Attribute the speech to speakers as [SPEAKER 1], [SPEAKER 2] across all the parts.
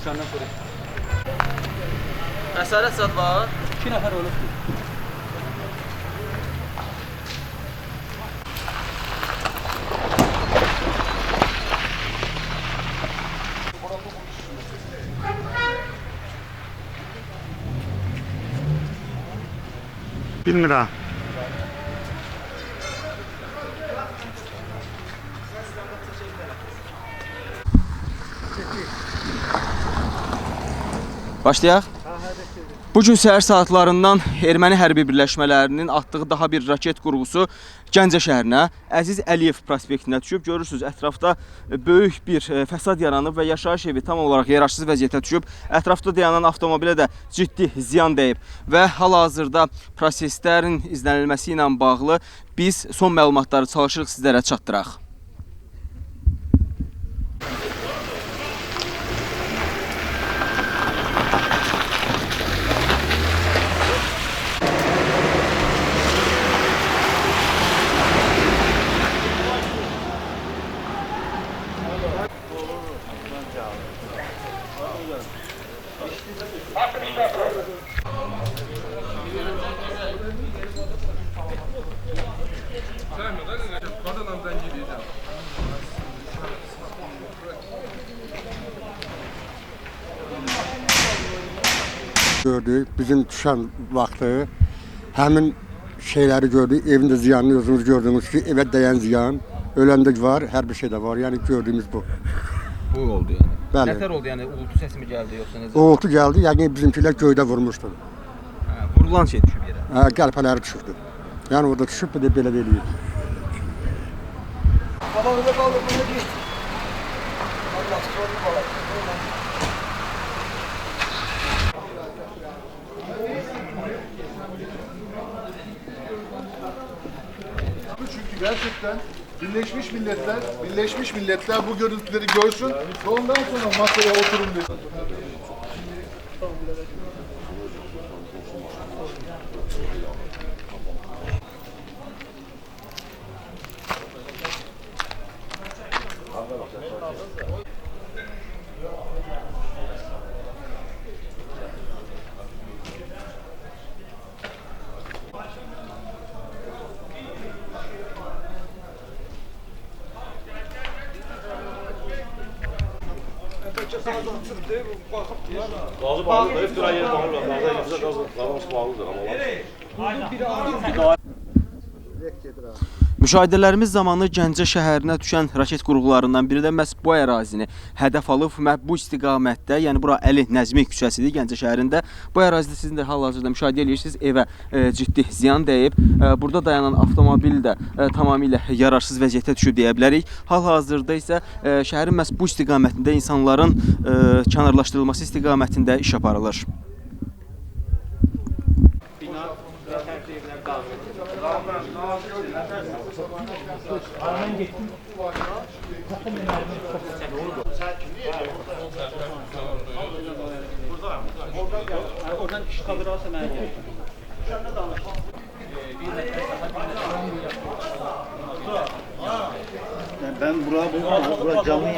[SPEAKER 1] Düşəndən sonra.
[SPEAKER 2] Xəsarət zad var?
[SPEAKER 1] 2 nəfər ölübdür.
[SPEAKER 3] Bilmirəm.
[SPEAKER 2] Başlayaq. Bugün səhər saatlarından erməni hərbi birləşmələrinin atdığı daha bir raket qurğusu Gəncə şəhərinə, Əziz Əliyev prospektinə düşüb. Görürsünüz, ətrafda böyük bir fəsad yaranıb və yaşayış evi tam olaraq yararsız vəziyyətə düşüb. Ətrafda dayanan avtomobilə də ciddi ziyan dəyib və hal-hazırda proseslərin izlənilməsi ilə bağlı biz son məlumatları çalışırıq sizlərə çatdıraq.
[SPEAKER 4] Gördük, bizim düşən vaxtı həmin şeyləri gördük, evində ziyanını özünüz gördüğünüz ki, evə dəyən ziyan, öləndə var, hər bir şey də var, yəni gördüyümüz bu.
[SPEAKER 2] Bu oldu yəni.
[SPEAKER 4] Bəli.
[SPEAKER 2] Nətər oldu yəni, uğultu səsi mi gəldi yoxsa necə?
[SPEAKER 4] Uğultu gəldi, yəni bizimkilər göydə vurmuşdu.
[SPEAKER 2] Vurulan şey düşüb yerə.
[SPEAKER 4] Qəlpələri düşürdü. Yəni orada düşüb, bir də belə eləyir.
[SPEAKER 5] Babamıza kaldı, bunu git. Allah sorunu bana.
[SPEAKER 6] Çünkü gerçekten Birleşmiş Milletler bu görüntüleri görsün ve ondan sonra masaya oturun dedi.
[SPEAKER 7] Gazı bağlıdır, iftira yeri bağlıdır. Gazı elimizde gazımız bağlıdır ama.
[SPEAKER 2] Müşahidələrimiz zamanı Gəncə şəhərinə düşən raket qurğularından biri də məhz bu ərazini hədəf alıb və bu istiqamətdə, yəni bura Əli Nəzmi küçəsidir Gəncə şəhərində. Bu ərazidə sizin də hal-hazırda müşahidə edirsiniz, evə ciddi ziyan dəyib. Burada dayanan avtomobil də tamamilə yararsız vəziyyətə düşüb deyə bilərik. Hal-hazırda isə şəhərin məhz bu istiqamətində insanların kənarlaşdırılması istiqamətində iş aparılır.
[SPEAKER 1] Oradan kişi kaldırarsa mənə gəlir.
[SPEAKER 5] Ben bura canlı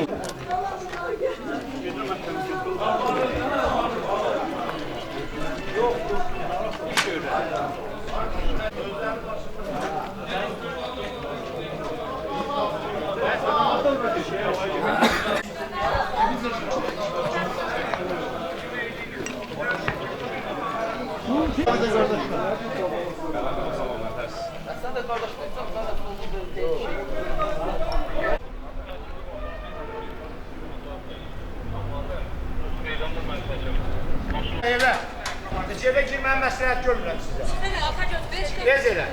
[SPEAKER 8] Evə girməyə məsləhət görmürəm sizə. Tez elə.